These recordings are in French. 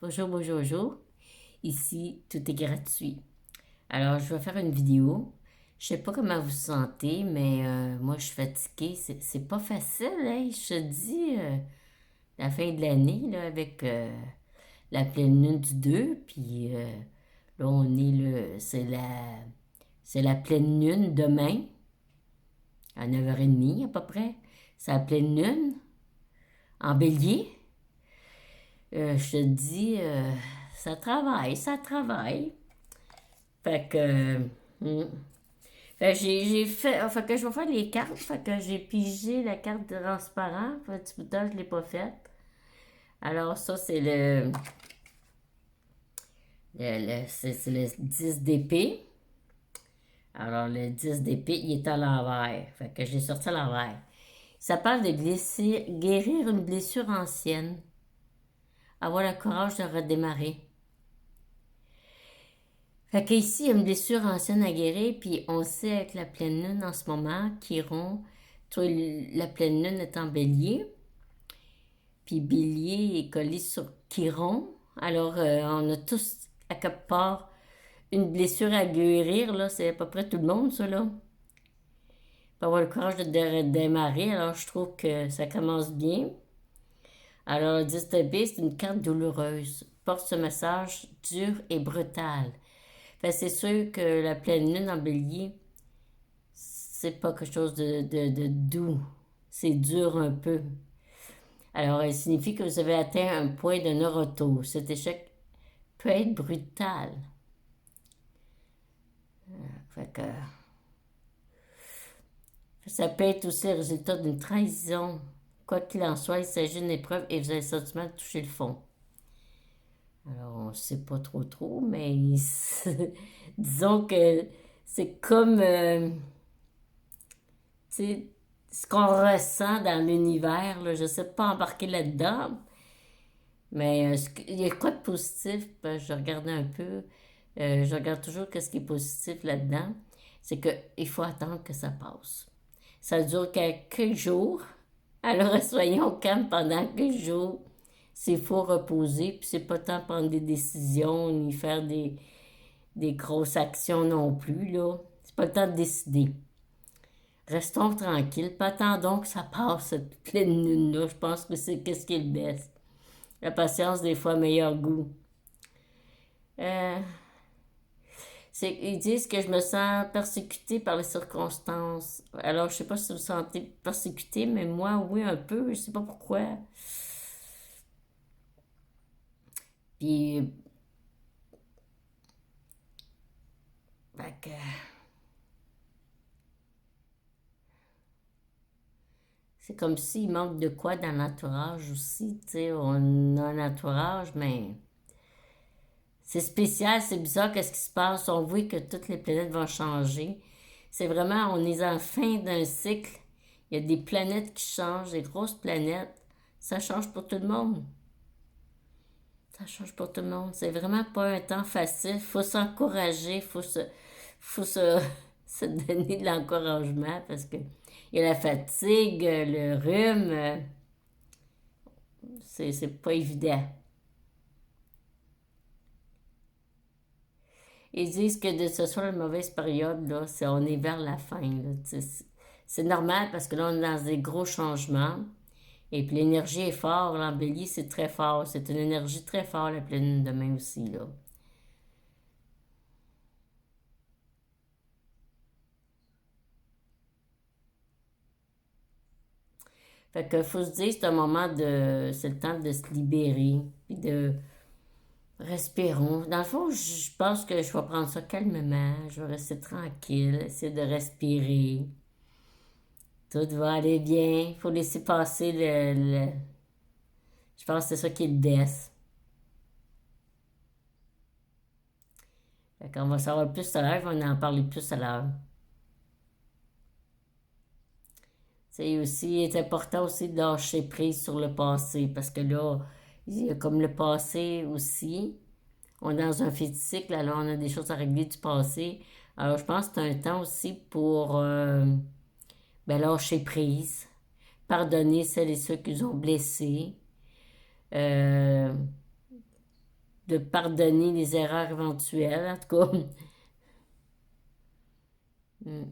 Bonjour, bonjour, bonjour. Ici, tout est gratuit. Alors, je vais faire une vidéo. Je sais pas comment vous vous sentez, mais moi, je suis fatiguée. C'est pas facile, hein? Je te dis, la fin de l'année, là, avec la pleine lune du 2, puis là, c'est la pleine lune demain, à 9h30 à peu près. C'est la pleine lune, en bélier. Je te dis, ça travaille, ça travaille. Fait que, fait que j'ai fait, fait que je vais faire les cartes. Fait que j'ai pigé la carte de transparent. Fait un petit bout de temps, je l'ai pas faite. Alors ça, c'est c'est le 10 d'épée. Alors le 10 d'épée, il est à l'envers. Fait que je l'ai sorti à l'envers. Ça parle de guérir une blessure ancienne. Avoir le courage de redémarrer. Fait qu'ici, il y a une blessure ancienne à guérir, puis on sait avec la pleine lune en ce moment, Chiron, toi, la pleine lune est en bélier, puis bélier est collé sur Chiron. Alors, on a tous, à quelque part, une blessure à guérir, là, c'est à peu près tout le monde, ça, là. Pour avoir le courage de démarrer, alors je trouve que ça commence bien. Alors, le 10 de B, c'est une carte douloureuse. Porte ce message dur et brutal. Fait c'est sûr que la pleine lune en bélier, c'est pas quelque chose de doux. C'est dur un peu. Alors, elle signifie que vous avez atteint un point de non-retour. Cet échec peut être brutal. Fait que, ça peut être aussi le résultat d'une trahison. Quoi qu'il en soit, il s'agit d'une épreuve et vous avez le sentiment de toucher le fond. Alors, on ne sait pas trop, mais disons que c'est comme, tu sais, ce qu'on ressent dans l'univers, là, je ne sais pas embarquer là-dedans, mais il y a quoi de positif? Ben, je regardais un peu, je regarde toujours ce qui est positif là-dedans, c'est qu'il faut attendre que ça passe. Ça dure quelques jours, alors soyons calmes pendant quelques jours. C'est faut reposer, puis c'est pas tant prendre des décisions ni faire des grosses actions non plus, là. C'est pas le temps de décider. Restons tranquilles, pas attendons que ça passe, cette pleine lune-là. Je pense que c'est qu'est-ce qui est le best. La patience, des fois, meilleur goût. Euh, ils disent que je me sens persécutée par les circonstances. Alors, je sais pas si vous vous sentez persécutée, mais moi, oui, un peu. Je sais pas pourquoi. Puis, fait que, c'est comme s'il manque de quoi dans l'entourage aussi. Tu sais, on a un entourage, mais c'est spécial, c'est bizarre qu'est-ce qui se passe. On voit que toutes les planètes vont changer. C'est vraiment, on est en fin d'un cycle. Il y a des planètes qui changent, des grosses planètes. Ça change pour tout le monde. Ça change pour tout le monde. C'est vraiment pas un temps facile. Faut s'encourager, faut se, se donner de l'encouragement parce que il y a la fatigue, le rhume. C'est pas évident. Ils disent que de ce soit une mauvaise période, là, on est vers la fin. Là, c'est normal parce que là, on est dans des gros changements. Et puis l'énergie est forte. L'embellie, c'est très fort. C'est une énergie très forte, la pleine lune demain aussi. Là. Fait que faut se dire, c'est un moment de. C'est le temps de se libérer. Puis de. Respirons. Dans le fond, je pense que je vais prendre ça calmement. Je vais rester tranquille, essayer de respirer. Tout va aller bien. Il faut laisser passer je pense que c'est ça qui est le best. Fait qu'on va savoir plus tout à l'heure, on va en parler plus à l'heure. C'est aussi, il est important aussi de lâcher prise sur le passé, parce que là, il y a comme le passé aussi. On est dans un fait de cycle, alors on a des choses à régler du passé. Alors je pense que c'est un temps aussi pour lâcher prise, pardonner celles et ceux qui nous ont blessés. Euh, de pardonner les erreurs éventuelles, en tout cas. Mm.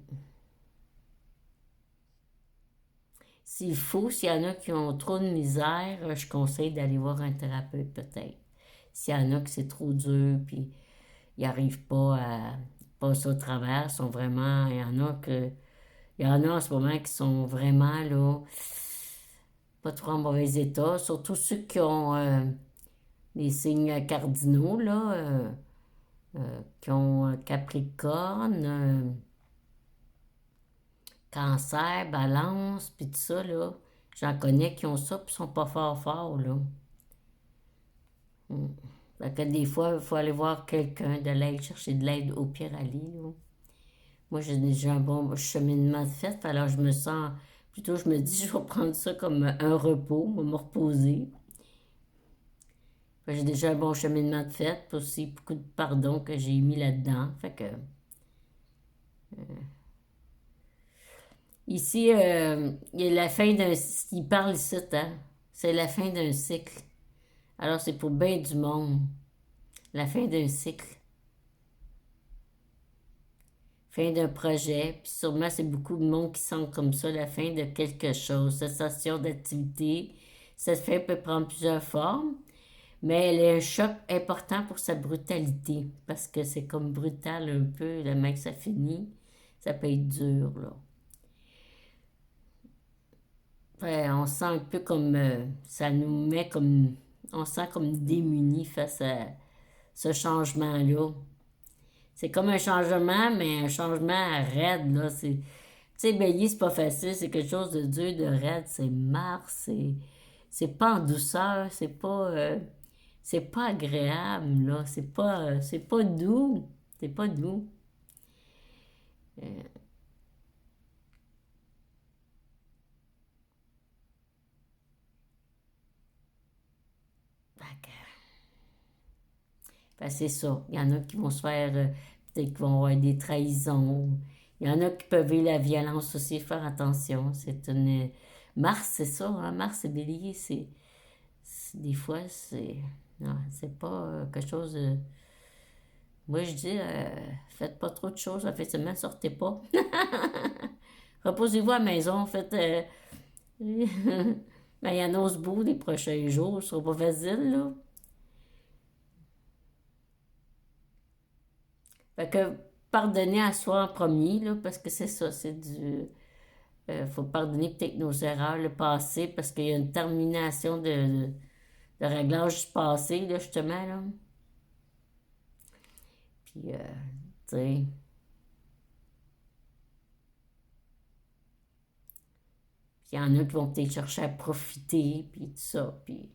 S'il faut, s'il y en a qui ont trop de misère, je conseille d'aller voir un thérapeute peut-être. S'il y en a que c'est trop dur, puis ils n'arrivent pas à passer au travers, sont vraiment, il y en a en ce moment qui sont vraiment là, pas trop en mauvais état, surtout ceux qui ont les signes cardinaux là, qui ont Capricorne, Cancer, Balance, puis tout ça là. J'en connais qui ont ça, puis sont pas fort forts là. Mm. Fait que des fois, il faut aller voir quelqu'un de l'aide, chercher de l'aide au pire aller, là. Moi, j'ai déjà un bon cheminement de fait, alors je me sens, plutôt je me dis, je vais prendre ça comme un repos, me reposer. J'ai déjà un bon cheminement de fait, puis aussi beaucoup de pardon que j'ai mis là-dedans. Fait que, ici, il y a la fin d'un, il parle ici, hein, c'est la fin d'un cycle. Alors, c'est pour bien du monde, la fin d'un cycle. Fin d'un projet, puis sûrement c'est beaucoup de monde qui sent comme ça la fin de quelque chose, cessation d'activité. Cette fin peut prendre plusieurs formes, mais elle est un choc important pour sa brutalité, parce que c'est comme brutal un peu, le mec ça finit, ça peut être dur, là. Ouais, on sent un peu comme, ça nous met comme, on sent comme démunis face à ce changement-là. C'est comme un changement, mais un changement raide, là. Tu sais, Bélier, c'est pas facile, c'est quelque chose de dur, de raide, c'est Mars, c'est pas en douceur, c'est pas agréable, là. C'est pas doux. C'est pas doux. Fait que, c'est ça. Il y en a qui vont se faire, peut-être qu'ils vont avoir des trahisons. Il y en a qui peuvent vivre la violence aussi, faire attention. C'est une. Mars, c'est ça, hein? Mars et Bélier, des fois, c'est. Non, c'est pas quelque chose de. Moi, je dis, faites pas trop de choses, effectivement, sortez pas. Reposez-vous à la maison, faites. Ben, il annonce beau les prochains jours, ce sera pas facile, là. Fait que pardonner à soi en premier, là, parce que c'est ça, c'est du. Faut pardonner peut-être nos erreurs, le passé, parce qu'il y a une termination de réglage du passé, là, justement, là. Puis, tu sais, il y en a qui vont peut-être chercher à profiter, puis tout ça, puis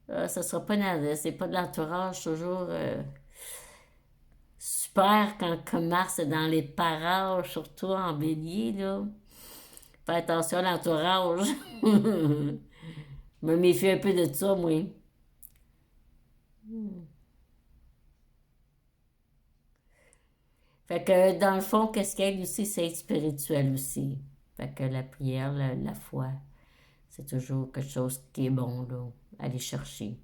ça sera pas c'est pas de l'entourage toujours super quand Mars est dans les parages, surtout en bélier, là. Fais attention à l'entourage. Je me méfie un peu de ça, moi. Fait que dans le fond, qu'est-ce qu'elle aussi, c'est être spirituel aussi. Fait que la prière, la foi, c'est toujours quelque chose qui est bon, là, à aller chercher.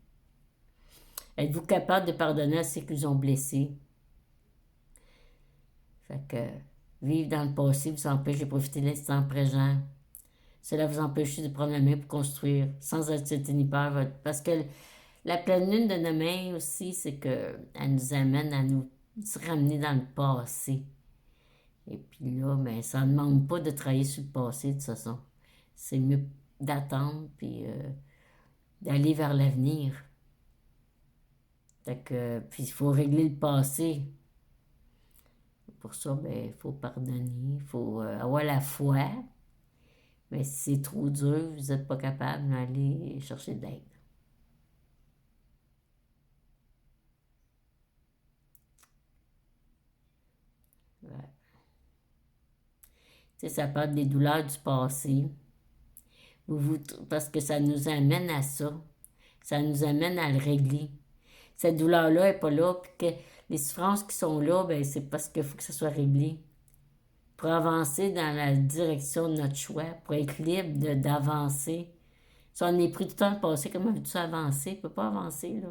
Êtes-vous capable de pardonner à ceux qui vous ont blessé? Fait que vivre dans le passé vous empêche de profiter de l'instant présent. Cela vous empêche de prendre la main pour construire sans anxiété ni peur. Parce que la pleine lune de demain aussi, c'est que elle nous amène à nous ramener dans le passé. Et puis là, ben, ça ne demande pas de travailler sur le passé de toute façon. C'est mieux d'attendre puis d'aller vers l'avenir. Fait que, puis il faut régler le passé. Pour ça, ben, il faut pardonner, il faut avoir la foi. Mais si c'est trop dur, vous n'êtes pas capable d'aller chercher de l'aide. Ouais. Tu sais, ça parle des douleurs du passé. Parce que ça nous amène à ça. Ça nous amène à le régler. Cette douleur-là n'est pas là, puis que les souffrances qui sont là, ben, c'est parce qu'il faut que ça soit réglé. Pour avancer dans la direction de notre choix, pour être libre d'avancer. Si on est pris tout le temps le passé, comment veux-tu avancer? Tu ne peux pas avancer, là.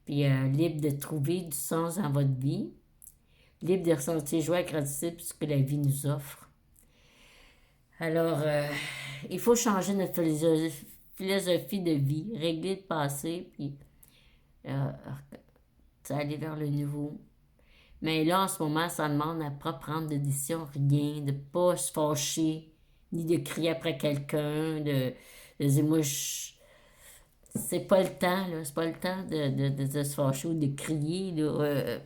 puis libre de trouver du sens dans votre vie, libre de ressentir joie et gratitude pour ce que la vie nous offre. Alors, il faut changer notre philosophie de vie, régler le passé, puis euh, aller vers le nouveau. Mais là, en ce moment, ça demande à ne pas prendre de décision, rien, de ne pas se fâcher, ni de crier après quelqu'un, de dire, moi, c'est pas le temps, là, c'est pas le temps de se fâcher ou de crier, là,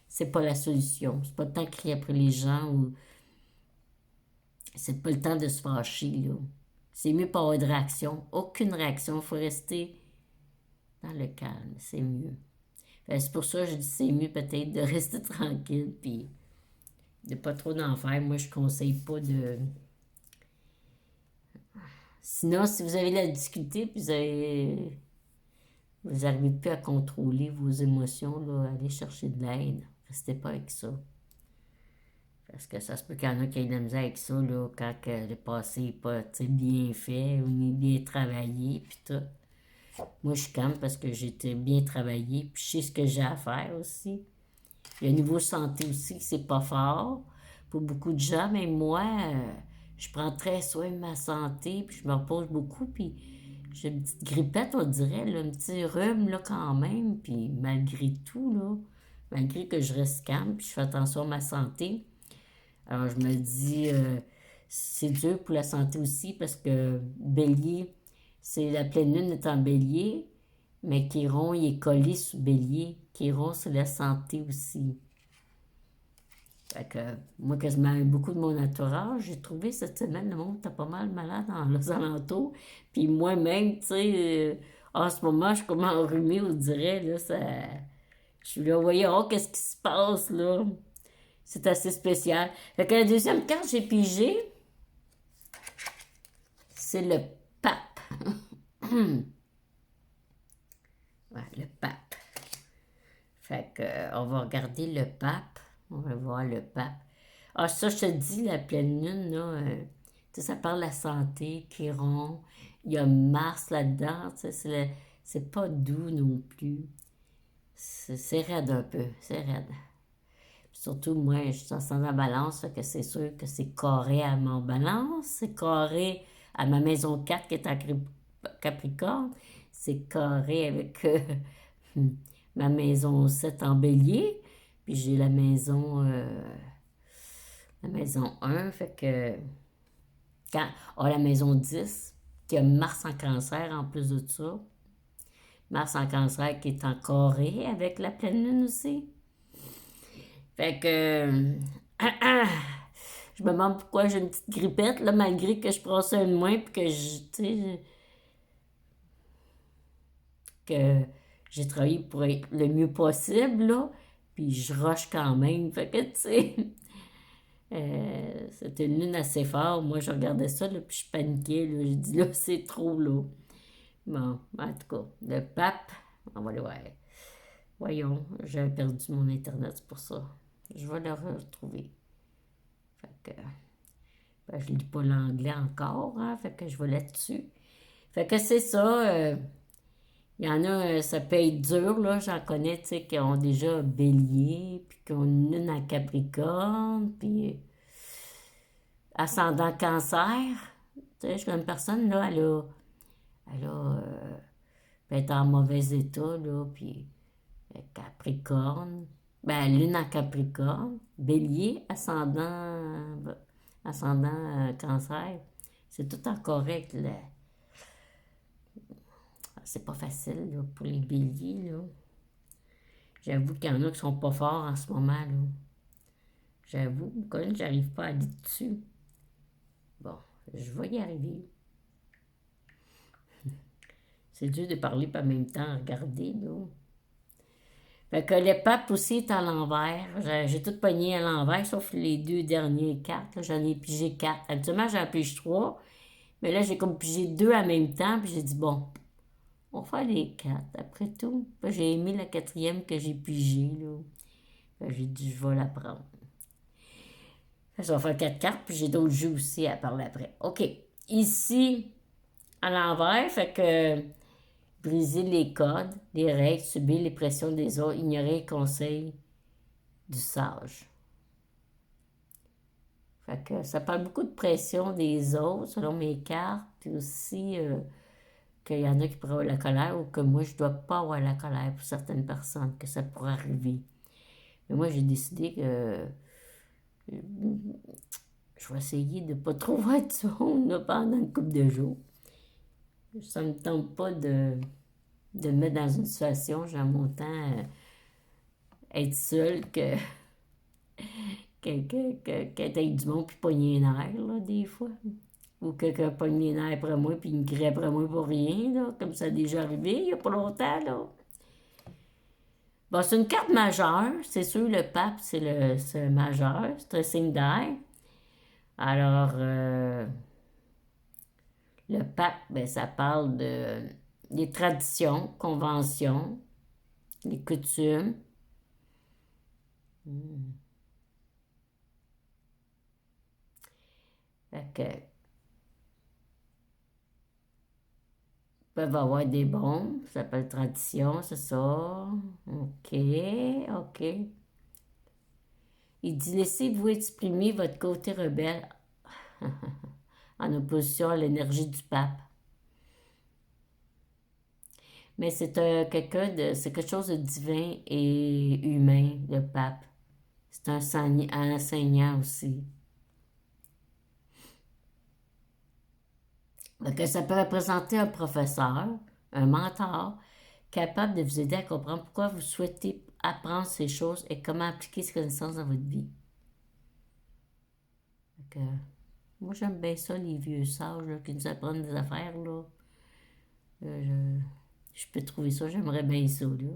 c'est pas la solution. C'est pas le temps de crier après les gens, ou c'est pas le temps de se fâcher, là. C'est mieux pas avoir de réaction. Aucune réaction, il faut rester dans le calme, c'est mieux. C'est pour ça que je dis c'est mieux peut-être de rester tranquille puis de pas trop d'en faire. Moi, je conseille pas de. Sinon, si vous avez la difficulté puis vous n'arrivez plus à contrôler vos émotions, là, allez chercher de l'aide. Restez pas avec ça. Parce que ça se peut qu'il y en a qui aient de la misère avec ça, là, quand le passé n'est pas bien fait ou ni bien travaillé, puis tout. Moi, je suis calme parce que j'ai été bien travaillé, puis je sais ce que j'ai à faire aussi. Le niveau santé aussi, c'est pas fort pour beaucoup de gens, mais moi, je prends très soin de ma santé, puis je me repose beaucoup, puis j'ai une petite grippette, on dirait, là, un petit rhume, là, quand même, puis malgré tout, là, malgré que je reste calme, puis je fais attention à ma santé, alors je me dis, c'est dur pour la santé aussi, parce que Bélier, c'est la pleine lune est en Bélier, mais Chiron, il est collé sous Bélier. Chiron, c'est la santé aussi. Fait que, moi, quasiment beaucoup de mon entourage, j'ai trouvé cette semaine, le monde était pas mal malade dans les alentours. Puis moi-même, tu sais, en ce moment, je suis comme enrhumée, on dirait, là, ça. Je suis là, voyez, oh, qu'est-ce qui se passe, là? C'est assez spécial. Fait que la deuxième carte que j'ai pigée, c'est le pape. Ouais, le pape. Fait que, on va regarder le pape. On va voir le pape. Ah, ça, je te dis, la pleine lune, là, tu sais, ça parle de la santé, Chiron. Il y a Mars là-dedans, tu sais, c'est pas doux non plus. C'est raide un peu, c'est raide. Puis surtout, moi, je suis en la balance, fait que c'est sûr que c'est carré à mon balance, c'est carré à ma maison 4 qui est en Capricorne, c'est carré avec ma maison 7 en Bélier, puis j'ai la maison 1, fait que la maison 10, qui a Mars en Cancer en plus de ça. Mars en Cancer qui est en carré avec la pleine lune aussi. Fait que je me demande pourquoi j'ai une petite grippette, là, malgré que je prends ça de moins, puis que que j'ai travaillé pour être le mieux possible, là, puis je rush quand même. Fait que, tu sais, c'était une lune assez forte. Moi, je regardais ça, là, puis je paniquais, là. Je dis, là, c'est trop, là. Bon, en tout cas, le pape, on va le voir. Voyons, j'avais perdu mon Internet, c'est pour ça. Je vais le retrouver. Fait que, ben, je lis pas l'anglais encore, hein, fait que je vais là-dessus. Fait que c'est ça, il y en a, ça peut être dur, là, j'en connais, tu sais, qui ont déjà Bélier, puis qui ont une lune en Capricorne, puis ascendant Cancer. Tu sais, je connais une personne, là, peut être en mauvais état, là, puis Capricorne, ben, lune en Capricorne, Bélier, ascendant Cancer, c'est tout en correct, là. C'est pas facile, là, pour les béliers, là. J'avoue qu'il y en a qui sont pas forts en ce moment, là. J'avoue, quand même, j'arrive pas à aller dessus. Bon, je vais y arriver. C'est dur de parler pas en même temps regarder, là. Fait que le pape aussi est à l'envers. J'ai tout pogné à l'envers, sauf les deux dernières cartes, là. J'en ai pigé 4. Habituellement, j'en pige 3. Mais là, j'ai comme pigé 2 en même temps, puis j'ai dit, bon, on va faire les 4. Après tout, j'ai aimé la quatrième que j'ai pigée, là. J'ai dit, je vais la prendre. Ça va faire 4 cartes, puis j'ai d'autres jeux aussi à parler après. OK. Ici, à l'envers, fait que briser les codes, les règles, subir les pressions des autres, ignorer les conseils du sage. Fait que ça parle beaucoup de pression des autres, selon mes cartes, puis aussi qu'il y en a qui pourraient avoir la colère ou que moi, je dois pas avoir la colère pour certaines personnes, que ça pourrait arriver. Mais moi, j'ai décidé que je vais essayer de ne pas trop voir du monde là, pendant une couple de jours. Ça ne me tente pas de me mettre dans une situation, j'aime autant être seule qu'être avec du monde puis pogner les nerfs, là, des fois. Ou que quelqu'un pogne les nerfs après moi puis il me crie après moi pour rien, là, comme ça a déjà arrivé il n'y a pas longtemps, là. Bon, c'est une carte majeure, c'est sûr, le pape, c'est majeur, c'est un signe d'air. Alors, le pape, ben, ça parle des traditions, conventions, les coutumes. Fait que, peuvent avoir des bons, ça s'appelle tradition, c'est ça. OK, OK. Il dit, laissez-vous exprimer votre côté rebelle en opposition à l'énergie du pape. Mais c'est c'est quelque chose de divin et humain, le pape. C'est un enseignant aussi. Donc, ça peut représenter un professeur, un mentor, capable de vous aider à comprendre pourquoi vous souhaitez apprendre ces choses et comment appliquer ces connaissances dans votre vie. Donc, moi, j'aime bien ça, les vieux sages là, qui nous apprennent des affaires. Là. Je peux trouver ça, j'aimerais bien ça. Là.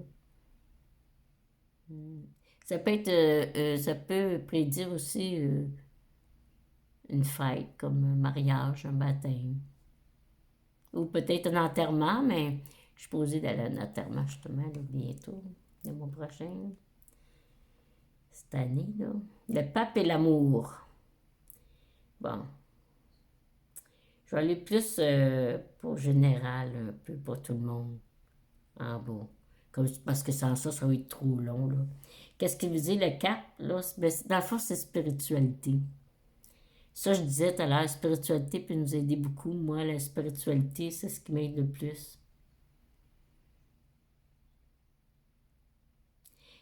Ça peut prédire aussi une fête, comme un mariage, un baptême. Ou peut-être un enterrement, mais je suis posée d'aller à un enterrement justement là, bientôt, le mois prochain. Cette année, là. Le pape et l'amour. Bon. Je vais aller plus pour général, un peu pour tout le monde. En bas. Parce que sans ça, ça va être trop long. Là. Qu'est-ce qu'il vous dit, le cap? Là, dans le fond, c'est spiritualité. Ça, je disais tout à l'heure, la spiritualité peut nous aider beaucoup. Moi, la spiritualité, c'est ce qui m'aide le plus.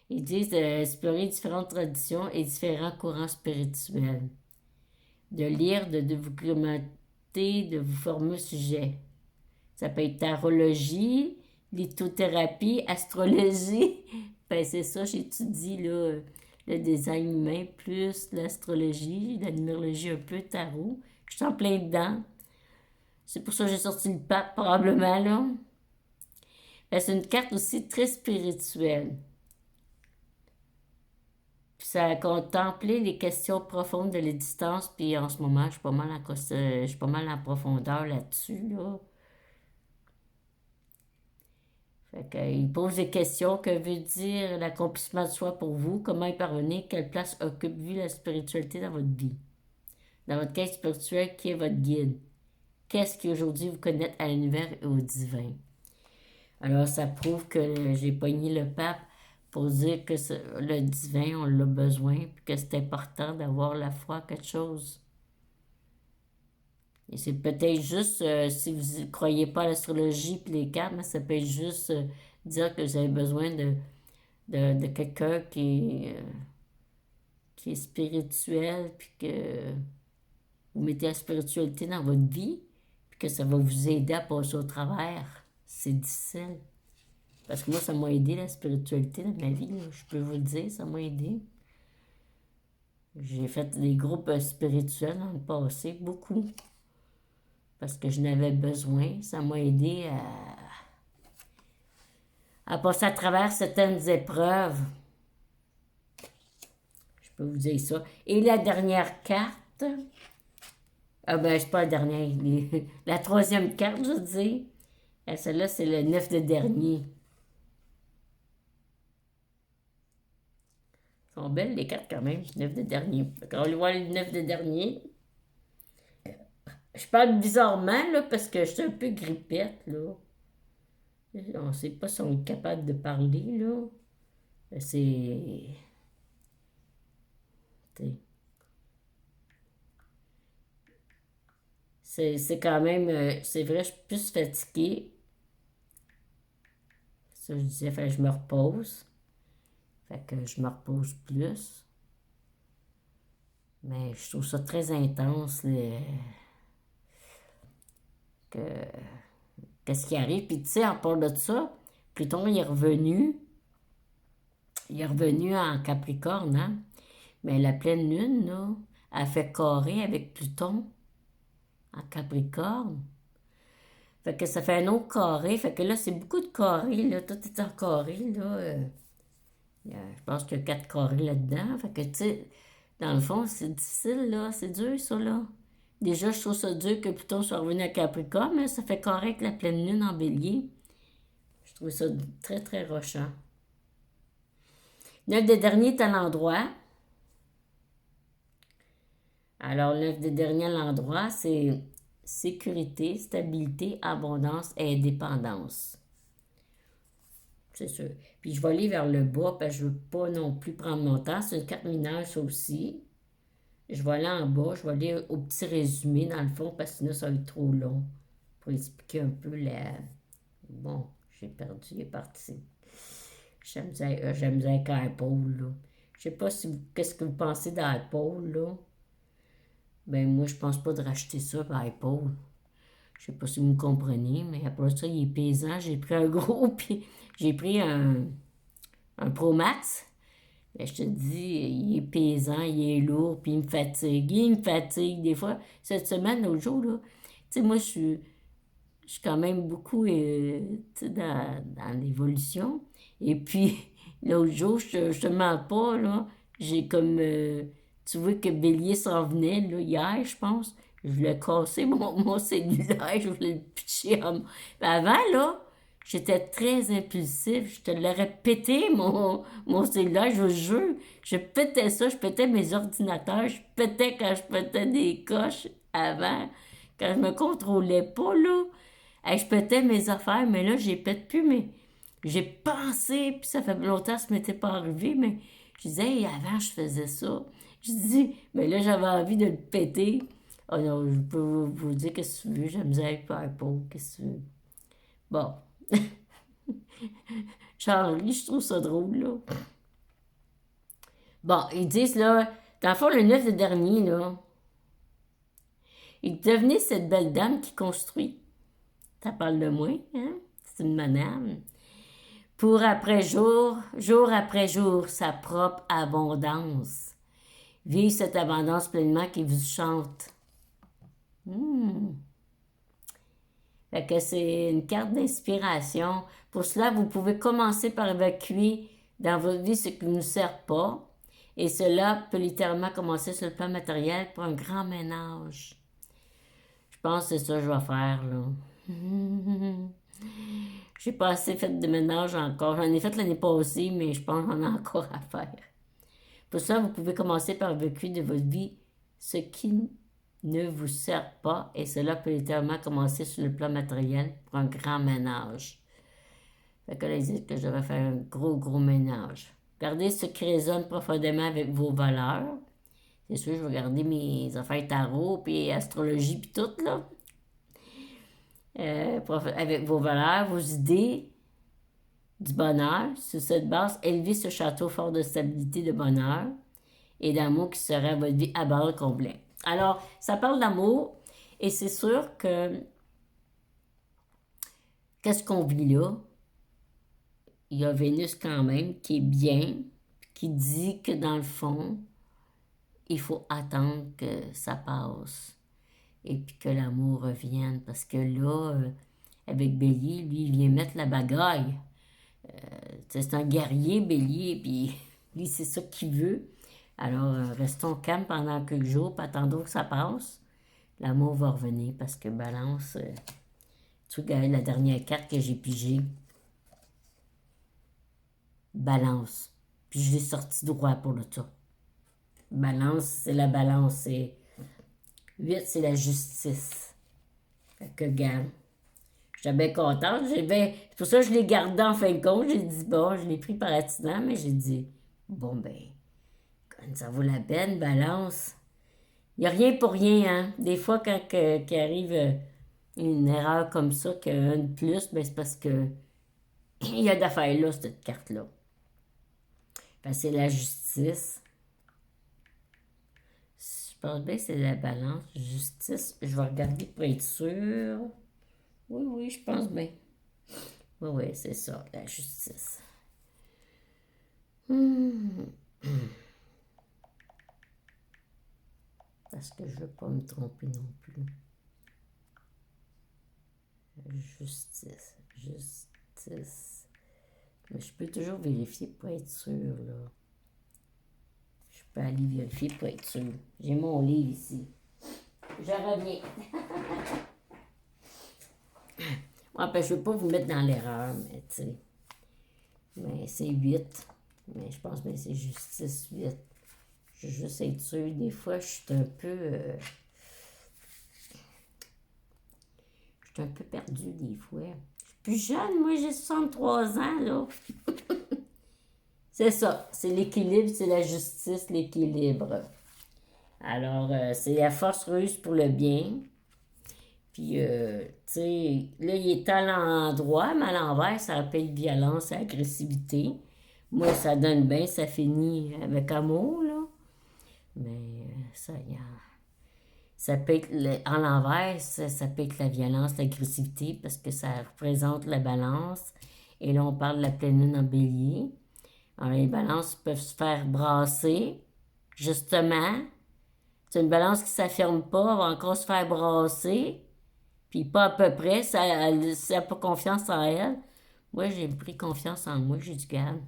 Ils disent d'explorer différentes traditions et différents courants spirituels. De lire, de vous commenter, de vous former au sujet. Ça peut être tarologie, lithothérapie, astrologie. Ben, c'est ça, j'étudie là, le design humain plus l'astrologie, la numérologie un peu, tarot. Je suis en plein dedans. C'est pour ça que j'ai sorti le pape, probablement, là. Ben, c'est une carte aussi très spirituelle. Puis ça a contemplé les questions profondes de l'existence, puis en ce moment, je suis pas mal en profondeur là-dessus, là. Fait qu'il pose des questions. Que veut dire l'accomplissement de soi pour vous? Comment y parvenir? Quelle place occupe-vous la spiritualité dans votre vie? Dans votre quête spirituelle, qui est votre guide? Qu'est-ce qui aujourd'hui vous connecte à l'univers et au divin? Alors, ça prouve que j'ai pogné le pape pour dire que le divin, on l'a besoin, puis que c'est important d'avoir la foi à quelque chose. Et c'est peut-être juste, si vous ne croyez pas à l'astrologie et les cartes, mais ça peut être juste dire que vous avez besoin de quelqu'un qui est spirituel, puis que vous mettez la spiritualité dans votre vie, puis que ça va vous aider à passer au travers. C'est difficile. Parce que moi, ça m'a aidé, la spiritualité dans ma vie, là. Je peux vous le dire, ça m'a aidé. J'ai fait des groupes spirituels dans le passé, beaucoup. Parce que je n'avais besoin. Ça m'a aidé à passer à travers certaines épreuves. Je peux vous dire ça. Et la dernière carte, ah ben, c'est pas la dernière, la troisième carte, je veux dire. Celle-là, c'est le 9 de dernier. Elles sont belles, les cartes, quand même, 9 de dernier. On va voir le 9 de dernier. Je parle bizarrement, là, parce que je suis un peu grippette, là. On ne sait pas si on est capable de parler, là. C'est... C'est quand même... c'est vrai, je suis plus fatiguée. Ça, je disais, fait, je me repose. Fait que je me repose plus. Mais je trouve ça très intense, que, qu'est-ce qui arrive. Puis tu sais, en part de ça, Pluton, il est revenu. Il est revenu en Capricorne, hein? Mais la pleine lune, là, elle fait carré avec Pluton en Capricorne. Fait que ça fait un autre carré. Fait que là, c'est beaucoup de carrés, là. Tout est en carré, là. Je pense qu'il y a 4 carrés là-dedans. Fait que, tu sais, dans le fond, c'est difficile, là. C'est dur, ça, là. Déjà, je trouve ça dur que Pluton soit revenu à Capricorne, mais ça fait carré avec la pleine lune en bélier. Je trouve ça très, très rochant. 9 des derniers est à l'endroit. Alors, le 9 des derniers à l'endroit, c'est sécurité, stabilité, abondance et indépendance. C'est sûr. Puis je vais aller vers le bas parce que je ne veux pas non plus prendre mon temps. C'est une carte mineure, ça aussi. Je vais aller en bas, je vais aller au petit résumé dans le fond parce que sinon ça va être trop long pour expliquer un peu la... Bon, j'ai perdu, il est parti. J'aime avec Apple, là. Je sais pas si qu'est-ce que vous pensez d'Apple, là. Ben moi, je pense pas de racheter ça par Apple. Je sais pas si vous me comprenez, mais après ça, il est pesant. J'ai pris un gros, puis j'ai pris un Pro Max. Ben, je te dis, il est pesant, il est lourd, puis il me fatigue. Il me fatigue. Des fois, cette semaine, l'autre jour, là, tu sais, moi, je suis quand même beaucoup dans l'évolution. Et puis, l'autre jour, je te mens pas, là, j'ai comme... tu vois que Bélier s'en venait, là, hier, je pense. Je voulais casser mon cellulaire, je voulais le pitcher en... Avant, là, j'étais très impulsif. Je te l'aurais pété, mon cellulaire, je vous jure. Je pétais ça, je pétais mes ordinateurs, je pétais quand je pétais des coches avant, quand je me contrôlais pas, là. Hey, je pétais mes affaires, mais là, je les pète plus, mais j'ai pensé, puis ça fait longtemps que ça m'était pas arrivé, mais je disais, hey, avant, je faisais ça. Je dis, mais là, j'avais envie de le péter. Oh non, je peux vous dire qu'est-ce que tu veux, j'aime ça avec Purple, qu'est-ce que tu veux. Bon. Charlie, je trouve ça drôle, là. Bon, ils disent, là, dans le fond, le 9 de dernier, là, il devenait cette belle dame qui construit. Ça parle de moi, hein? C'est une madame. Pour après jour, jour après jour, sa propre abondance. Vive cette abondance pleinement qui vous chante. Fait que c'est une carte d'inspiration. Pour cela, vous pouvez commencer par évacuer dans votre vie ce qui ne nous sert pas. Et cela peut littéralement commencer sur le plan matériel pour un grand ménage. Je pense que c'est ça que je vais faire, là. J'ai pas assez fait de ménage encore. J'en ai fait l'année passée, mais je pense que j'en ai encore à faire. Pour ça, vous pouvez commencer par évacuer de votre vie ce qui ne vous sert pas, et cela peut littéralement commencer sur le plan matériel pour un grand ménage. Fait que là, ils disent que je devrais faire un gros, gros ménage. Gardez ce qui résonne profondément avec vos valeurs. C'est sûr, je vais garder mes affaires tarot, puis astrologie, puis tout, là. Avec vos valeurs, vos idées du bonheur. Sur cette base, élevez ce château fort de stabilité, de bonheur et d'amour qui sera votre vie à bord complet. Alors, ça parle d'amour et c'est sûr que qu'est-ce qu'on vit là? Il y a Vénus quand même qui est bien, qui dit que dans le fond, il faut attendre que ça passe et puis que l'amour revienne parce que là, avec Bélier, lui, il vient mettre la bagaille. C'est un guerrier, Bélier, puis lui, c'est ça qu'il veut. Alors, restons calmes pendant quelques jours, puis attendons que ça passe. L'amour va revenir parce que Balance, tu regardes la dernière carte que j'ai pigée. Balance. Puis je l'ai sorti droit pour le tas. Balance, c'est la balance. C'est 8, c'est la justice. Fait que, regarde, J'étais bien contente. C'est pour ça que je l'ai gardé en fin de compte. J'ai dit, bon, je l'ai pris par accident, mais j'ai dit, bon, ben, quand ça vaut la peine, balance. Il n'y a rien pour rien, hein. Des fois, qu'il arrive une erreur comme ça, qu'il y a un de plus, ben, c'est parce que il y a d'affaires là, cette carte-là. Ben, c'est la justice. Je pense bien que c'est la balance. Justice, je vais regarder pour être sûr. Oui, oui, je pense bien. Oui, oui, c'est ça, la justice. Hmm. Parce que je ne veux pas me tromper non plus. Justice, justice. Mais je peux toujours vérifier pour être sûr, là. Je peux aller vérifier pour être sûr. J'ai mon livre ici. Je reviens. Ouais, ben, je ne veux pas vous mettre dans l'erreur, mais tu sais. Mais c'est 8. Mais je pense que c'est justice 8. Je veux juste être sûre. Des fois, je suis un peu. Je suis un peu perdue des fois. Je suis plus jeune, moi j'ai 63 ans, là. C'est ça. C'est l'équilibre, c'est la justice, l'équilibre. Alors, c'est la force ruse pour le bien. Puis, tu sais, là, il est à l'endroit, mais à l'envers, ça rappelle violence et agressivité. Moi, ça donne bien, ça finit avec amour, là. Mais ça, y a... Ça peut être, en l'envers, ça peut être la violence, l'agressivité, parce que ça représente la balance. Et là, on parle de la pleine lune en bélier. Alors, les balances peuvent se faire brasser, justement. C'est une balance qui ne s'affirme pas, va encore se faire brasser. Puis pas à peu près, ça n'a pas confiance en elle. Moi, j'ai pris confiance en moi, j'ai du calme.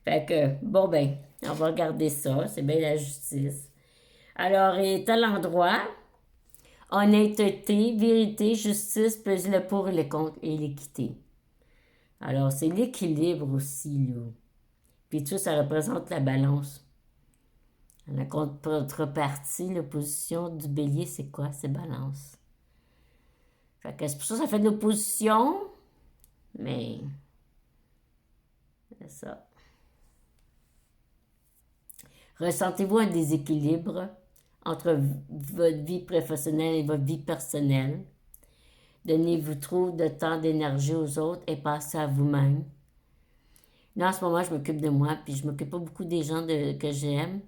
Fait que, bon ben, on va regarder ça, c'est bien la justice. Alors, est à l'endroit, honnêteté, vérité, justice, peser le pour et le contre et l'équité. Alors, c'est l'équilibre aussi, là. Puis tout ça représente la balance. La contrepartie, l'opposition du bélier, c'est quoi? C'est balance. Fait que c'est pour ça que ça fait de l'opposition, mais c'est ça. Ressentez-vous un déséquilibre entre votre vie professionnelle et votre vie personnelle? Donnez-vous trop de temps, d'énergie aux autres et passez à vous-même? Là, en ce moment, je m'occupe de moi, puis je m'occupe pas beaucoup des gens que j'aime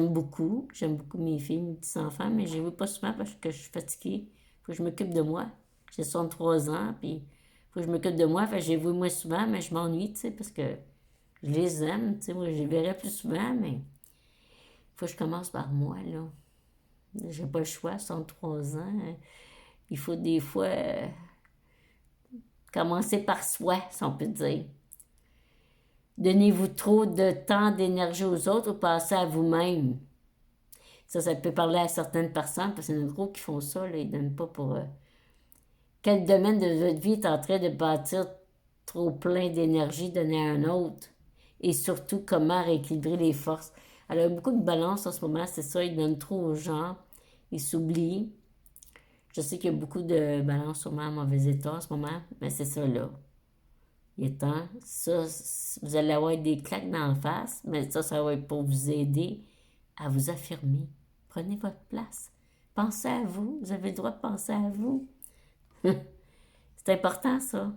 beaucoup. J'aime beaucoup mes filles, mes petits-enfants, mais je les vois pas souvent parce que je suis fatiguée. Faut que je m'occupe de moi. J'ai 63 ans, puis faut que je m'occupe de moi. Fait que je les vois moins souvent, mais je m'ennuie, tu sais, parce que je les aime, tu sais. Moi, je les verrai plus souvent, mais faut que je commence par moi, là. J'ai pas le choix, 63 ans. Il faut des fois commencer par soi, si on peut dire. Donnez-vous trop de temps, d'énergie aux autres ou passez à vous-même? Ça peut parler à certaines personnes, parce qu'il y en a gros qui font ça, là, ils ne donnent pas pour... Quel domaine de votre vie est en train de bâtir trop plein d'énergie donner à un autre? Et surtout, comment rééquilibrer les forces? Alors, il y a beaucoup de balance en ce moment, c'est ça, ils donnent trop aux gens, ils s'oublient. Je sais qu'il y a beaucoup de balance sûrement en mauvais état en ce moment, mais c'est ça, là. Il est temps. Ça, vous allez avoir des claques dans la face, mais ça va être pour vous aider à vous affirmer. Prenez votre place. Pensez à vous. Vous avez le droit de penser à vous. C'est important, ça.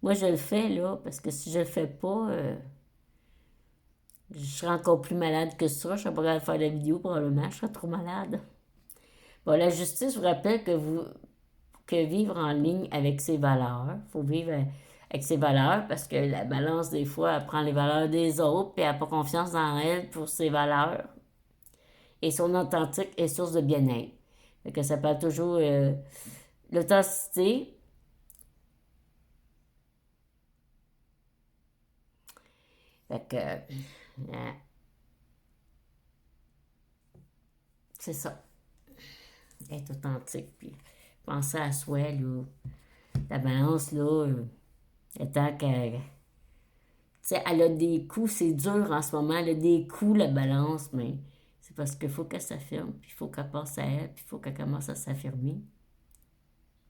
Moi, je le fais, là, parce que si je le fais pas, je serais encore plus malade que ça. Je serais pas capable de faire la vidéo, probablement. Je serais trop malade. Bon, la justice vous rappelle que vivre en ligne avec ses valeurs. Il faut vivre avec ses valeurs parce que la balance, des fois, elle prend les valeurs des autres puis elle n'a pas confiance dans elle pour ses valeurs. Et son authentique est source de bien-être. Fait que ça parle toujours l'authenticité. Fait que c'est ça. Être authentique. Puis penser à soi, là. La balance, là, étant que tu sais, elle a des coups, c'est dur en ce moment, elle a des coups, la balance, mais c'est parce qu'il faut qu'elle s'affirme, puis il faut qu'elle passe à elle, puis il faut qu'elle commence à s'affirmer.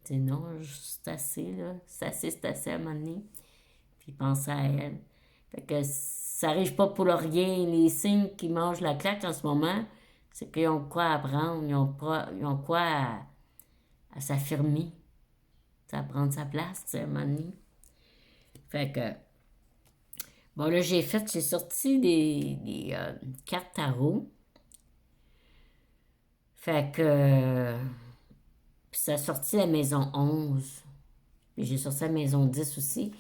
Tu sais, non, c'est assez, là. C'est assez à un moment donné. Puis penser à elle. Fait que ça arrive pas pour le rien. Les signes qui mangent la claque en ce moment, c'est qu'ils ont quoi à prendre, ils ont quoi à s'affirmer, à prendre sa place, tu sais, à un moment donné. Fait que, bon, là, j'ai sorti des cartes tarot. Fait que, puis ça a sorti la maison 11. Puis j'ai sorti la maison 10 aussi.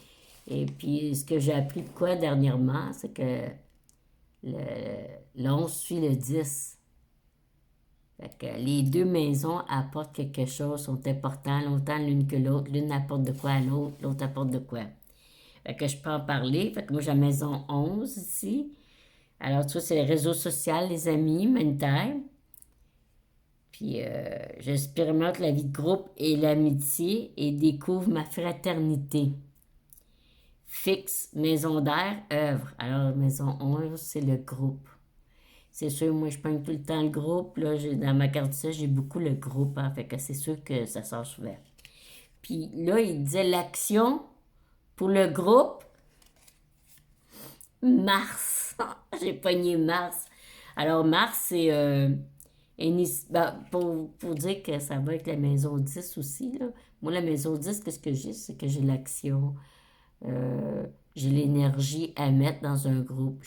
Et puis, ce que j'ai appris de quoi dernièrement, c'est que le 11 suit le 10. Fait que les deux maisons apportent quelque chose, sont importantes, autant l'une que l'autre. L'une apporte de quoi à l'autre, l'autre apporte de quoi. Fait que je peux en parler. Fait que moi, j'ai la maison 11 ici. Alors, tu vois, c'est les réseaux sociaux, les amis, humanitaires. Puis, j'expérimente la vie de groupe et l'amitié et découvre ma fraternité. Fixe, maison d'air, œuvre. Alors, maison 11, c'est le groupe. C'est sûr, moi, je prends tout le temps le groupe. Là, dans ma carte j'ai beaucoup le groupe. Hein, fait que c'est sûr que ça sort souvent. Puis là, il disait l'action pour le groupe, Mars. J'ai pogné Mars. Alors, Mars, c'est pour dire que ça va avec la maison 10 aussi. Là. Moi, la maison 10, qu'est-ce que j'ai? C'est que j'ai l'action. J'ai l'énergie à mettre dans un groupe.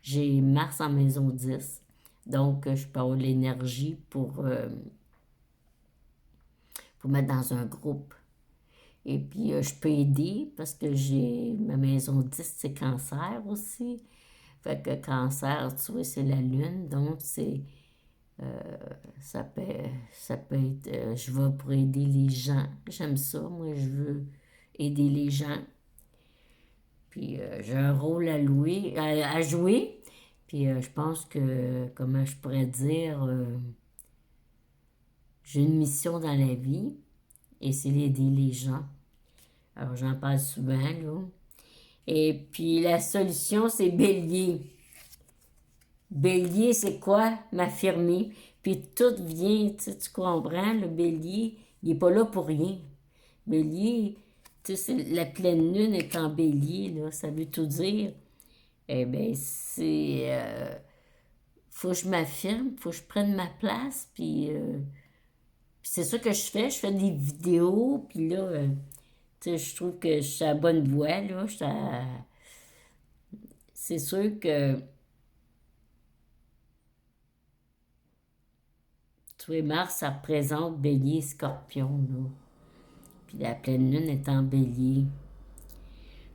J'ai Mars en maison 10. Donc, je peux avoir l'énergie pour mettre dans un groupe. Et puis, je peux aider parce que j'ai ma maison 10, c'est cancer aussi. Fait que cancer, tu vois, c'est la lune. Donc, ça peut, ça peut être, je vais pour aider les gens. J'aime ça. Moi, je veux aider les gens. Puis j'ai un rôle à jouer. Puis je pense que, comment je pourrais dire, j'ai une mission dans la vie et c'est d'aider les gens. Alors j'en parle souvent, là. Et puis la solution, c'est Bélier. Bélier, c'est quoi? M'affirmer. Puis tout vient, tu comprends, le Bélier, il n'est pas là pour rien. Bélier, tu sais, la pleine lune est en Bélier, là, ça veut tout dire. Eh bien, faut que je m'affirme, faut que je prenne ma place, puis c'est ça que je fais. Je fais des vidéos, puis là, tu sais, je trouve que je suis à la bonne voie, là. C'est sûr que, tu vois, Mars, ça représente Bélier, Scorpion, là. Puis la pleine lune est en Bélier.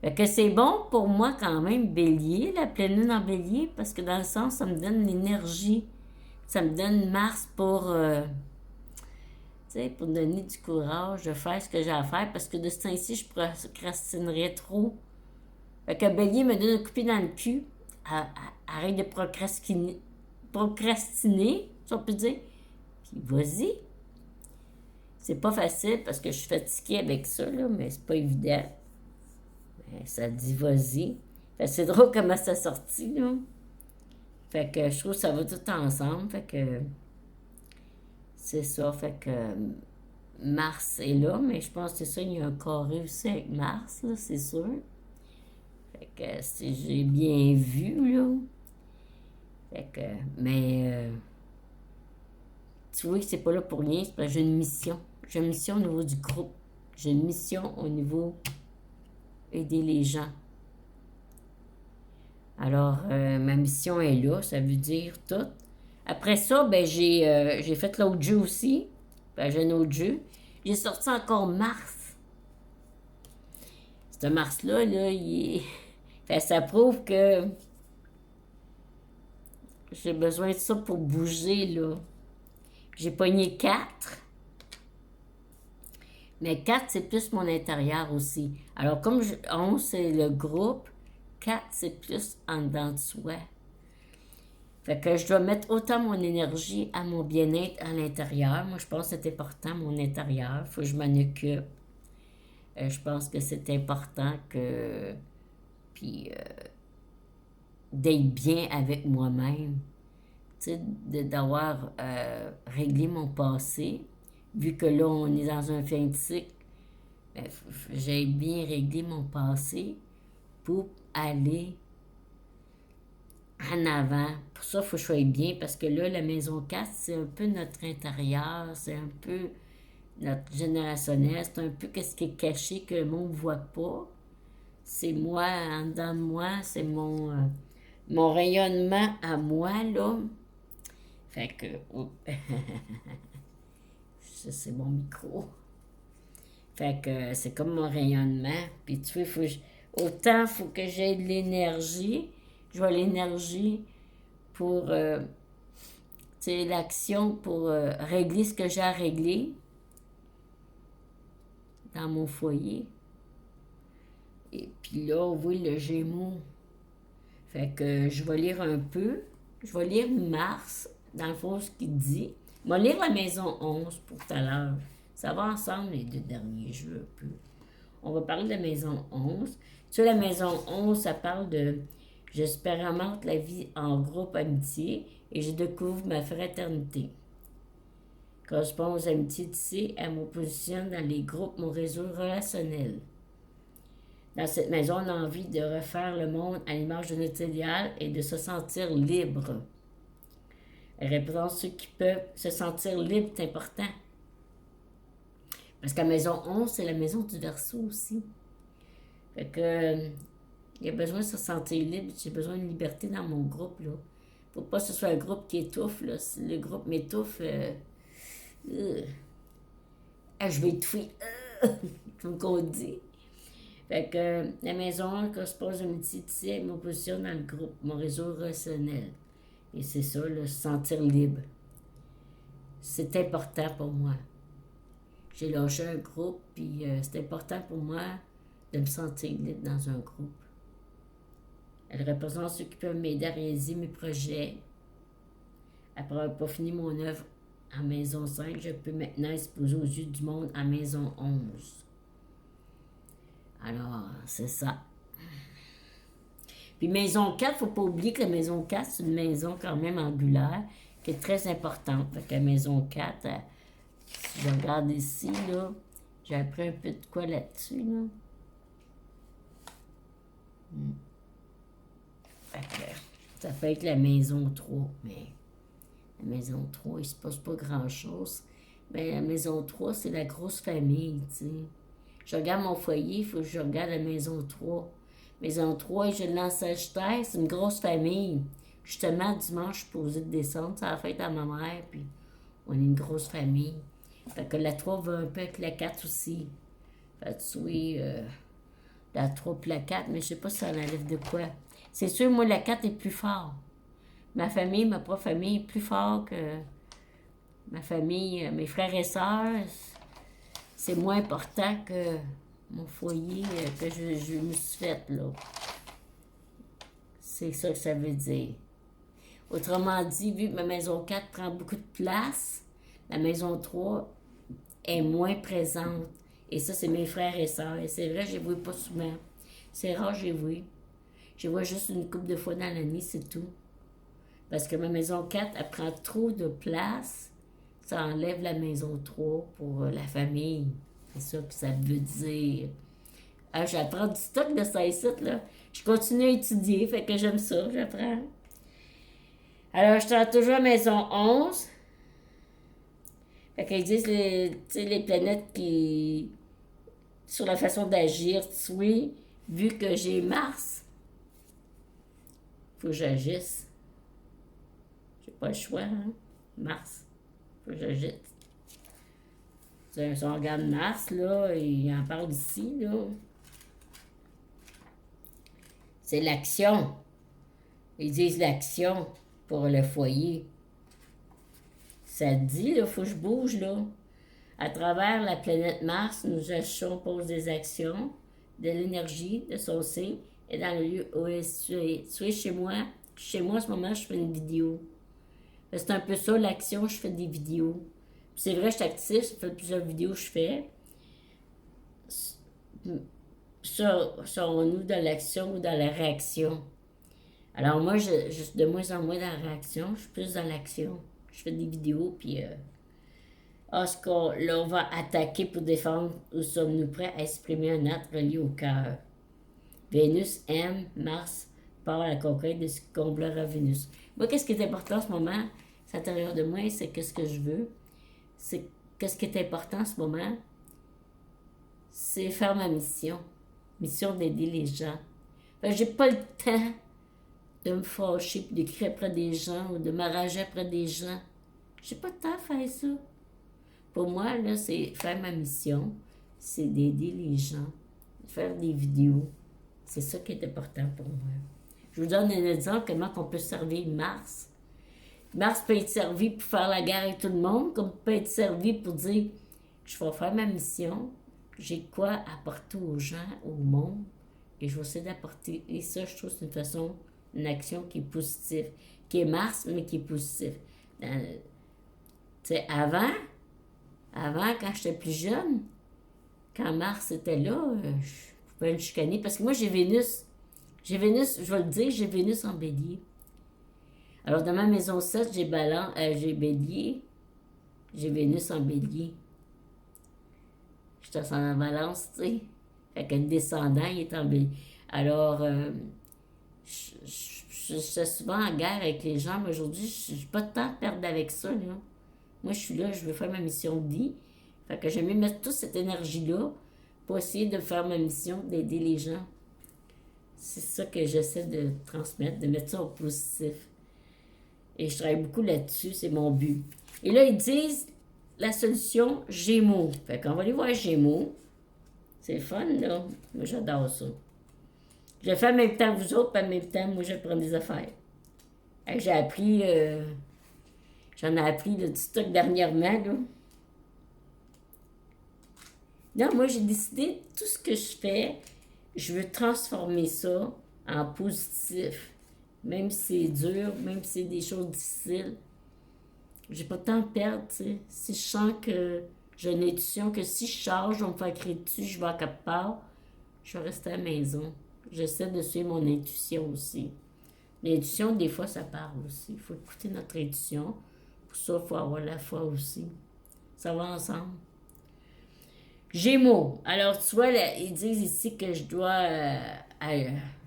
Fait que c'est bon pour moi quand même, Bélier, la pleine lune en Bélier, parce que dans le sens, ça me donne l'énergie. Ça me donne Mars pour donner du courage de faire ce que j'ai à faire, parce que de ce temps-ci, je procrastinerais trop. Fait que Bélier me donne un coup de pied dans le cul. Arrête de procrastiner, si on peut dire. Puis vas-y. C'est pas facile parce que je suis fatiguée avec ça, là, mais c'est pas évident. Mais ça dit vas-y. Fait que c'est drôle comment ça sorti, là. Fait que je trouve que ça va tout ensemble. Fait que c'est ça. Fait que Mars est là, mais je pense que c'est ça, il y a un carré aussi avec Mars, là, c'est sûr. Fait que si j'ai bien vu, là. Fait que, mais tu vois que c'est pas là pour rien, c'est parce que j'ai une mission. J'ai une mission au niveau du groupe. J'ai une mission au niveau aider les gens. Alors, ma mission est là, ça veut dire tout. Après ça, ben j'ai fait l'autre jeu aussi. Ben, j'ai un autre jeu. J'ai sorti encore Mars. Ce Mars-là, là, fait, ça prouve que j'ai besoin de ça pour bouger, là. J'ai pogné 4. Mais 4, c'est plus mon intérieur aussi. Alors, comme 11, c'est le groupe, 4, c'est plus en dedans de soi. Fait que je dois mettre autant mon énergie à mon bien-être à l'intérieur. Moi, je pense que c'est important, mon intérieur. Il faut que je m'en occupe. Je pense que c'est important que... Puis, d'être bien avec moi-même. Tu sais, d'avoir réglé mon passé, vu que là, on est dans un fin de cycle, ben, j'ai bien réglé mon passé pour aller en avant. Pour ça, il faut que je sois bien parce que là, la maison 4, c'est un peu notre intérieur, c'est un peu notre générationnel, c'est un peu ce qui est caché que le monde ne voit pas. C'est moi, en dedans de moi, c'est mon rayonnement à moi, là. Fait que, oh, ça, c'est mon micro. Fait que c'est comme mon rayonnement. Puis tu vois, autant faut que j'aie de l'énergie. Je vois l'énergie pour, tu sais, l'action pour régler ce que j'ai à régler dans mon foyer. Et puis là, on voit le Gémeaux. Fait que je vais lire un peu. Je vais lire Mars, dans le fond, ce qu'il dit. Je vais lire la maison 11 pour tout à l'heure. Ça va ensemble les deux derniers jeux un peu. On va parler de la maison 11. Sur la maison 11, ça parle de j'expérimente la vie en groupe amitié et je découvre ma fraternité. Correspond aux amitiés tissées, elle me positionne dans les groupes, mon réseau relationnel. Dans cette maison, on a envie de refaire le monde à l'image de notre idéal et de se sentir libre. Elle représente ceux qui peuvent se sentir libres, c'est important. Parce que la maison 11, c'est la maison du Verseau aussi. Fait que, il y a besoin de se sentir libre. J'ai besoin de liberté dans mon groupe, là. Faut pas que ce soit un groupe qui étouffe, là. Si le groupe m'étouffe, je vais étouffer. Comme qu'on dit. Fait que la maison 1 correspond aux amitiés tissées avec mon position dans le groupe, mon réseau relationnel. Et c'est ça, là, se sentir libre. C'est important pour moi. J'ai lâché un groupe, puis c'est important pour moi de me sentir libre dans un groupe. Elle représente ceux qui peuvent m'aider à réaliser mes projets. Après avoir pas fini mon œuvre en maison 5, je peux maintenant exposer aux yeux du monde en maison 11. Alors, c'est ça. Puis maison 4, faut pas oublier que la maison 4, c'est une maison quand même angulaire, qui est très importante. Fait que la maison 4, si je regarde ici, là, j'ai appris un peu de quoi là-dessus, là. Fait que ça peut être la maison 3, mais la maison 3, il ne se passe pas grand-chose. Mais la maison 3, c'est la grosse famille, tu sais. Je regarde mon foyer, il faut que je regarde la maison 3. Maison 3, je lance Sagittaire, c'est une grosse famille. Justement, dimanche, je suis posée de descendre, ça a fait à ma mère, puis on est une grosse famille. Fait que la 3 va un peu avec la 4 aussi. Fait que oui, la 3 puis la 4, mais je sais pas si ça enlève de quoi. C'est sûr, moi, la 4 est plus fort. Ma famille, ma propre famille est plus fort que ma famille, mes frères et sœurs. C'est moins important que mon foyer que je me suis faite, là. C'est ça que ça veut dire. Autrement dit, vu que ma maison 4 prend beaucoup de place, la maison 3 est moins présente. Et ça, c'est mes frères et sœurs. Et c'est vrai, je les vois pas souvent. C'est rare, je les vois. Je les vois juste une couple de fois dans l'année, c'est tout. Parce que ma maison 4, elle prend trop de place. Ça enlève la maison 3 pour la famille. C'est ça que ça veut dire. Ah, j'apprends du stock de ça ici, là. Je continue à étudier, fait que j'aime ça, j'apprends. Alors, je suis toujours à maison 11. Fait qu'ils disent les planètes qui. Sur la façon d'agir, oui, vu que j'ai Mars, faut que j'agisse. J'ai pas le choix, hein. Mars. Faut que j'agisse. Si on regarde Mars, là, il en parle ici, là. C'est l'action. Ils disent l'action pour le foyer. Ça dit, là, faut que je bouge, là. À travers la planète Mars, nous agissons, pose des actions, de l'énergie, de son signe, et dans le lieu où elle est située. Tu es chez moi. Chez moi, en ce moment, je fais une vidéo. C'est un peu ça, l'action, je fais des vidéos. Puis c'est vrai, je suis active, ça fait plusieurs vidéos que je fais. Serons-nous dans l'action ou dans la réaction? Alors moi, je suis de moins en moins dans la réaction, je suis plus dans l'action. Je fais des vidéos, puis Est-ce qu'on là, on va attaquer pour défendre ou sommes-nous prêts à exprimer un acte relié au cœur? Vénus aime, Mars part à la conquête de ce qui comblera Vénus. Moi, qu'est-ce qui est important en ce moment, à l'intérieur de moi, c'est qu'est-ce que je veux. C'est qu'est-ce qui est important en ce moment, c'est faire ma mission. Mission d'aider les gens. J'ai pas le temps de me fâcher, puis de crier après des gens ou de m'arranger après des gens. J'ai pas le temps de faire ça. Pour moi, là, c'est faire ma mission, c'est d'aider les gens, faire des vidéos. C'est ça qui est important pour moi. Je vous donne un exemple comment on peut servir Mars. Mars peut être servi pour faire la guerre avec tout le monde, comme peut être servi pour dire je vais faire ma mission, j'ai quoi apporter aux gens, au monde, et je vais essayer d'apporter. Et ça, je trouve que c'est une façon, une action qui est positive, qui est Mars, mais qui est positive. Tu sais, avant, quand j'étais plus jeune, quand Mars était là, je pouvais me chicaner, parce que moi, j'ai Vénus. J'ai Vénus, je vais le dire, j'ai Vénus en bélier. Alors, dans ma maison 7, j'ai bélier, j'ai Vénus en bélier. Je suis en balance, tu sais. Fait que le descendant, il est en bélier. Alors, je suis souvent en guerre avec les gens, mais aujourd'hui, je n'ai pas de temps à perdre avec ça, là. Moi, je suis là, je veux faire ma mission de vie. Fait que j'aime mettre toute cette énergie-là pour essayer de faire ma mission, d'aider les gens. C'est ça que j'essaie de transmettre, de mettre ça au positif. Et je travaille beaucoup là-dessus, c'est mon but. Et là, ils disent la solution Gémeaux. Fait qu'on va aller voir Gémeaux. C'est fun, là. Moi, j'adore ça. Je le fais en même temps que vous autres, puis en même temps, moi, je prends des affaires. J'ai appris, j'en ai appris du stock dernièrement, là. Non, moi, j'ai décidé, tout ce que je fais, je veux transformer ça en positif. Même si c'est dur, même si c'est des choses difficiles. J'ai pas de temps à perdre, tu sais. Si je sens que j'ai une intuition que si je charge, je vais me faire crier dessus, je vais à quelque part, je vais rester à la maison. J'essaie de suivre mon intuition aussi. L'intuition, des fois, ça parle aussi. Il faut écouter notre intuition. Pour ça, il faut avoir la foi aussi. Ça va ensemble. Gémeaux. Alors, tu vois, là, ils disent ici que je dois...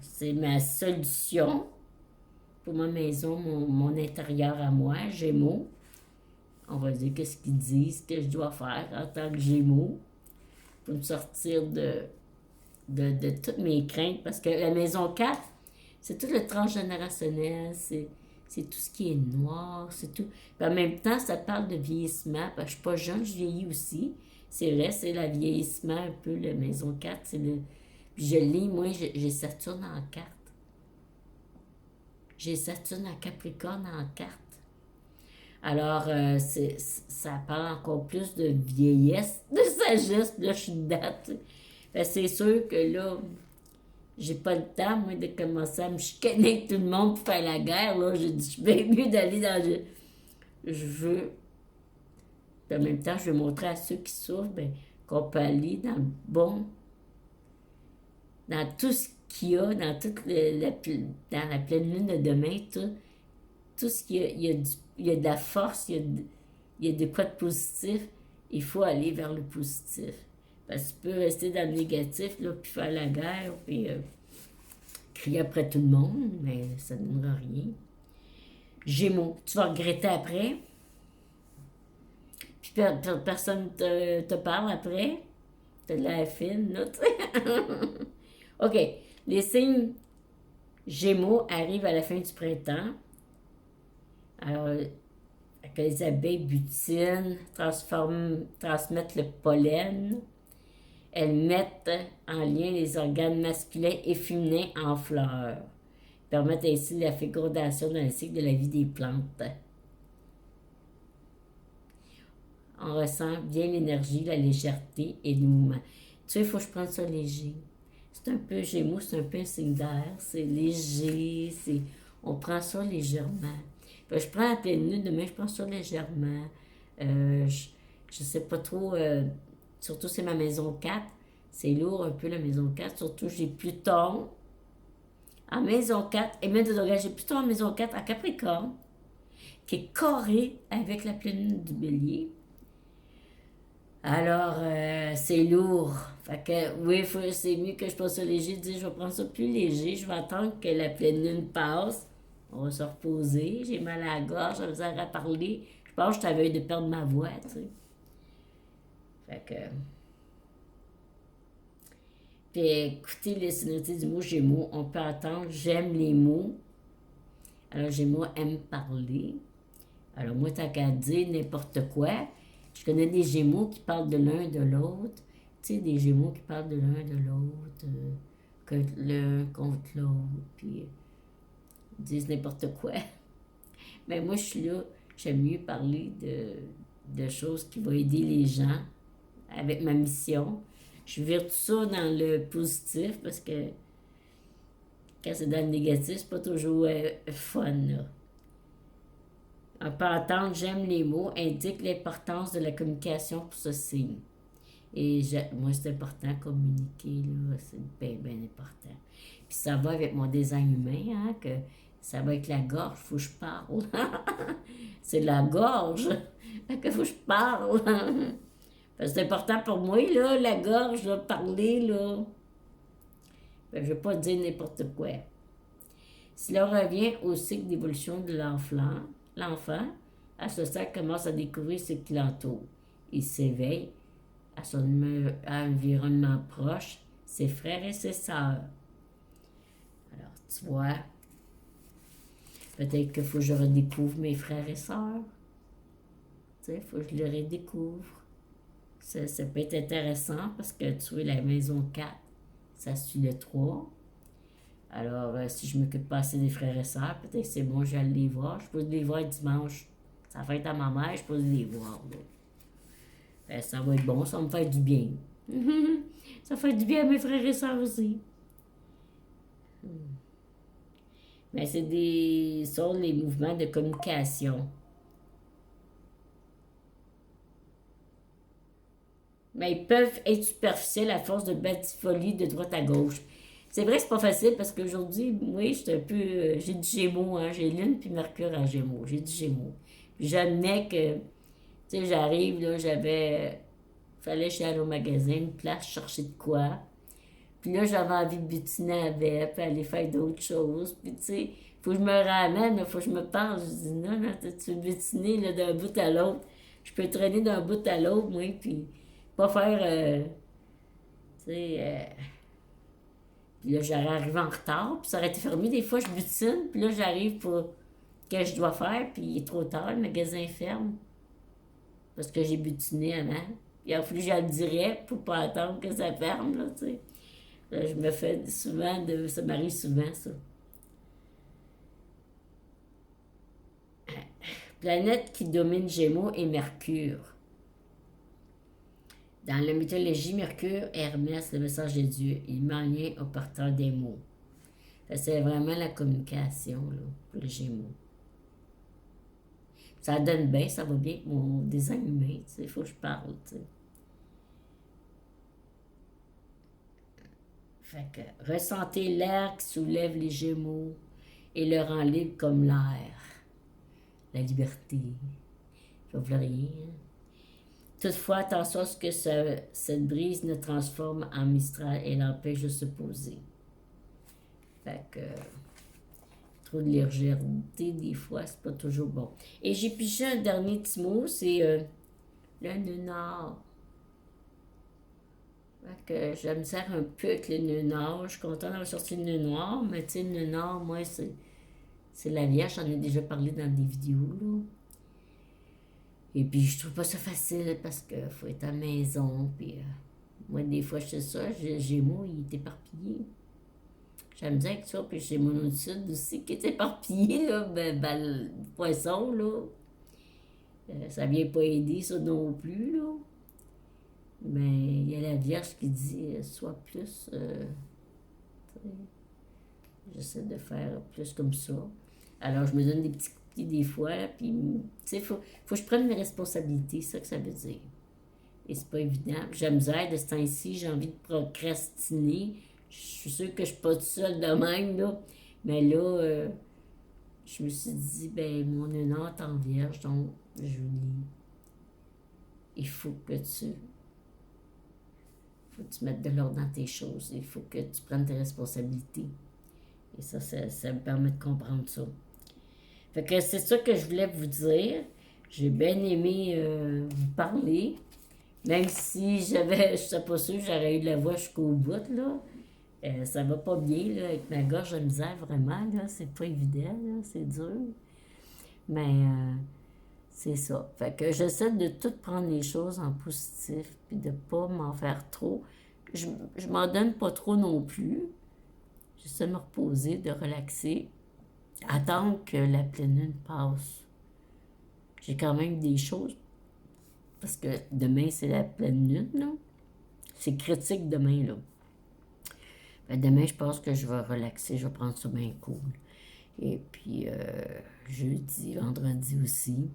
c'est ma solution pour ma maison, mon intérieur à moi, Gémeaux. On va dire qu'est-ce qu'ils disent que je dois faire en tant que Gémeaux pour me sortir de toutes mes craintes. Parce que la maison 4, c'est tout le transgénérationnel, c'est tout ce qui est noir, c'est tout. Puis en même temps, ça parle de vieillissement, parce que je suis pas jeune, je vieillis aussi. C'est vrai, c'est le vieillissement un peu, la maison 4, c'est le... Puis je lis, moi, j'ai Saturne en 4. J'ai Saturne en Capricorne en 4. Alors, ça parle encore plus de vieillesse, de sagesse, puis là, je suis dedans, tu sais. Fait que c'est sûr que là, j'ai pas le temps, moi, de commencer à me chicaner avec tout le monde pour faire la guerre, là. J'ai dit, je suis bien mieux d'aller dans le... Je veux... Puis en même temps, je veux montrer à ceux qui souffrent, ben, qu'on peut aller dans le bon... Dans tout ce qu'il y a, dans toute dans la pleine lune de demain, tout ce qu'il y a, il y a de la force, il y a de quoi de positif, il faut aller vers le positif. Parce que tu peux rester dans le négatif, là, puis faire la guerre, puis crier après tout le monde, mais ça ne donnera rien. Gémeaux, tu vas regretter après, puis personne te parle après, t'as de la fine, là, tu sais. OK, les signes Gémeaux arrivent à la fin du printemps. Alors, que les abeilles butinent, transmettent le pollen. Elles mettent en lien les organes masculins et féminins en fleurs. Permettent ainsi la fécondation dans le cycle de la vie des plantes. On ressent bien l'énergie, la légèreté et le mouvement. Tu sais, il faut que je prenne ça léger. C'est un peu Gémeaux, c'est un peu un signe d'air. C'est léger, on prend ça légèrement. Puis je prends la pleine lune, demain je prends ça légèrement. Je sais pas trop, surtout c'est ma maison 4. C'est lourd un peu la maison 4. Surtout j'ai Pluton en maison 4. Et même de degrés, j'ai Pluton en maison 4 à Capricorne, qui est carré avec la pleine lune du Bélier. Puis Pluton en maison 4 à Capricorne, qui est carré avec la pleine lune du Bélier. Puis Pluton en maison 4 à Capricorne, qui est carré avec la pleine lune du Bélier. Puis Pluton en maison 4 à Capricorne, qui est carré avec la pleine lune du Bélier. Alors, c'est lourd. Fait que, oui, c'est mieux que je passe ça léger. Je dis, je vais prendre ça plus léger. Je vais attendre que la pleine lune passe. On va se reposer. J'ai mal à la gorge, j'ai besoin à parler. Je pense que je t'avais eu de perdre ma voix, tu sais. Fait que. Puis écoutez les sonorités du mot Gémeaux. On peut entendre j'aime les mots. Alors, Gémeaux aime parler. Alors, moi, t'as qu'à dire n'importe quoi. Je connais des Gémeaux qui parlent de l'un de l'autre. Tu sais, des Gémeaux qui parlent de l'un de l'autre, que l'un contre l'autre, puis disent n'importe quoi. Mais moi, je suis là, j'aime mieux parler de choses qui vont aider les gens avec ma mission. Je vire tout ça dans le positif parce que quand c'est dans le négatif, c'est pas toujours fun, là. On peut entendre j'aime les mots indique l'importance de la communication pour ce signe. Et moi, c'est important de communiquer, là, c'est bien, bien important. Puis ça va avec mon design humain, hein, que ça va avec la gorge, faut que je parle. C'est la gorge, fait que faut que je parle. C'est important pour moi, là, la gorge, là, parler, là. Je ne vais pas dire n'importe quoi. Si l'on revient au cycle d'évolution de l'enfant, à ce stade, commence à découvrir ce qui l'entoure. Il s'éveille à son environnement proche, ses frères et ses sœurs. Alors, tu vois, peut-être qu'il faut que je redécouvre mes frères et sœurs. Tu sais, il faut que je les redécouvre. Ça peut être intéressant parce que tu vois, la maison 4, ça suit le 3. Alors, si je m'occupe pas assez des frères et sœurs, peut-être que c'est bon, je vais aller les voir. Je peux les voir dimanche. Ça va être à ma mère, je peux les voir. Ça va être bon, ça va me faire du bien. Ça fait du bien à mes frères et sœurs aussi. Mais sont les mouvements de communication. Mais ils peuvent être superficiels à force de batifolie de droite à gauche. C'est vrai que c'est pas facile parce qu'aujourd'hui, oui, je suis un peu. J'ai du Gémeaux, hein. J'ai Lune puis Mercure en Gémeaux. J'ai du Gémeaux. Puis j'admets que, tu sais, j'arrive, là, fallait que j'aille au magasin, une place, chercher de quoi. Puis là, j'avais envie de butiner avec, puis aller faire d'autres choses. Puis, tu sais, faut que je me ramène, faut que je me parle. Je dis, non, non, tu veux butiner là, d'un bout à l'autre. Je peux traîner d'un bout à l'autre, moi, puis pas faire, tu sais, puis là, j'aurais arrivé en retard, puis ça aurait été fermé. Des fois, je butine, puis là, j'arrive pour que je dois faire, puis il est trop tard, le magasin ferme, parce que j'ai butiné avant. Puis il a fallu que j'aille direct pour pas attendre que ça ferme, là, tu sais. Là, je me fais souvent, ça m'arrive souvent, ça. Planète qui domine Gémeaux est Mercure. Dans la mythologie, Mercure est Hermès, le message de Dieu. Il met en lien au porteur des mots. C'est vraiment la communication, là, pour les Gémeaux. Ça donne bien, ça va bien avec mon design humain, tu sais, il faut que je parle, tu sais. Fait que, ressentez l'air qui soulève les Gémeaux et le rend libre comme l'air. La liberté. Je vais fleurir. Toutefois, attention à ce que cette brise ne transforme en Mistral et l'empêche de se poser. Fait que trop de légèreté, des fois, c'est pas toujours bon. Et j'ai pigé un dernier petit mot, c'est le nœud nord. Fait que je me sers un peu avec le nœud nord. Je suis contente d'avoir sorti le nœud noir, mais tu sais, le nœud nord, moi, c'est la Vierge, j'en ai déjà parlé dans des vidéos, là. Et puis, je trouve pas ça facile parce qu'il faut être à la maison. Puis, moi, des fois, je sais ça, Gémeaux, il est éparpillé. J'aime bien que ça, puis j'ai mon autre sud aussi qui est éparpillé, là, le poisson, là. Ça vient pas aider, ça non plus, là. Mais il y a la Vierge qui dit, sois plus, j'essaie de faire plus comme ça. Alors, je me donne des petits coups de pied des fois, puis, tu sais, faut que je prenne mes responsabilités, c'est ça que ça veut dire. Et c'est pas évident. J'aime ça, de ce temps-ci, j'ai envie de procrastiner. Je suis sûre que je suis pas toute seule de même, là. Mais là, je me suis dit, ben, mon honneur est en Vierge, donc, Julie, il faut que tu faut que tu mettes de l'ordre dans tes choses. Il faut que tu prennes tes responsabilités. Et ça me permet de comprendre ça. Fait que c'est ça que je voulais vous dire. J'ai bien aimé vous parler. Même si je sais pas sûre, j'aurais eu de la voix jusqu'au bout, là. Ça va pas bien, là, avec ma gorge de misère, vraiment, là. C'est pas évident, là. C'est dur. Mais c'est ça. Fait que j'essaie de tout prendre les choses en positif, puis de pas m'en faire trop. Je m'en donne pas trop non plus. J'essaie de me reposer, de relaxer. Attendre que la pleine lune passe. J'ai quand même des choses. Parce que demain, c'est la pleine lune, là. C'est critique demain, là. Ben, demain, je pense que je vais relaxer. Je vais prendre ça bien cool. Et puis, jeudi, vendredi aussi.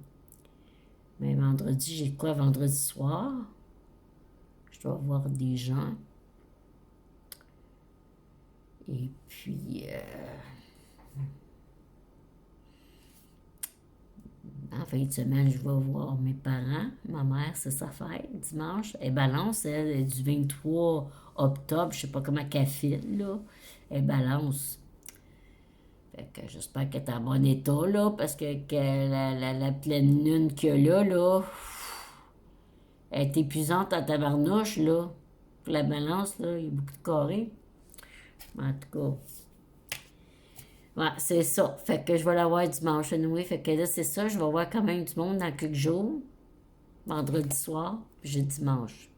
Mais vendredi, j'ai quoi vendredi soir? Je dois voir des gens. Et puis, en fin de semaine, je vais voir mes parents. Ma mère, c'est sa fête, dimanche. Elle balance, elle est du 23 octobre. Je sais pas comment qu'elle file, là. Elle balance. Fait que j'espère qu'elle est en bon état, là, parce que la pleine lune qu'il y a là, elle est épuisante en tabarnouche, là. Pour la balance, là, il y a beaucoup de carrés. En tout cas, ouais, c'est ça. Fait que je vais la voir dimanche, anyway. Fait que là, c'est ça. Je vais voir quand même du monde dans quelques jours. Vendredi soir, puis j'ai dimanche.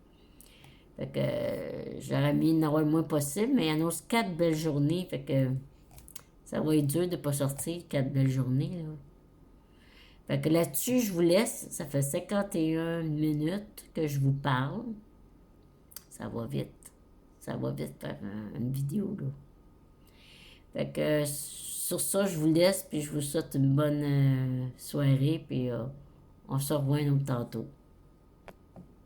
Fait que j'aurais mis d'en avoir le moins possible, mais il annonce 4 belles journées. Fait que ça va être dur de ne pas sortir 4 belles journées, là. Fait que là-dessus, je vous laisse. Ça fait 51 minutes que je vous parle. Ça va vite. Ça va vite faire une vidéo, là. Fait que sur ça, je vous laisse, puis je vous souhaite une bonne soirée, puis on se revoit un autre tantôt.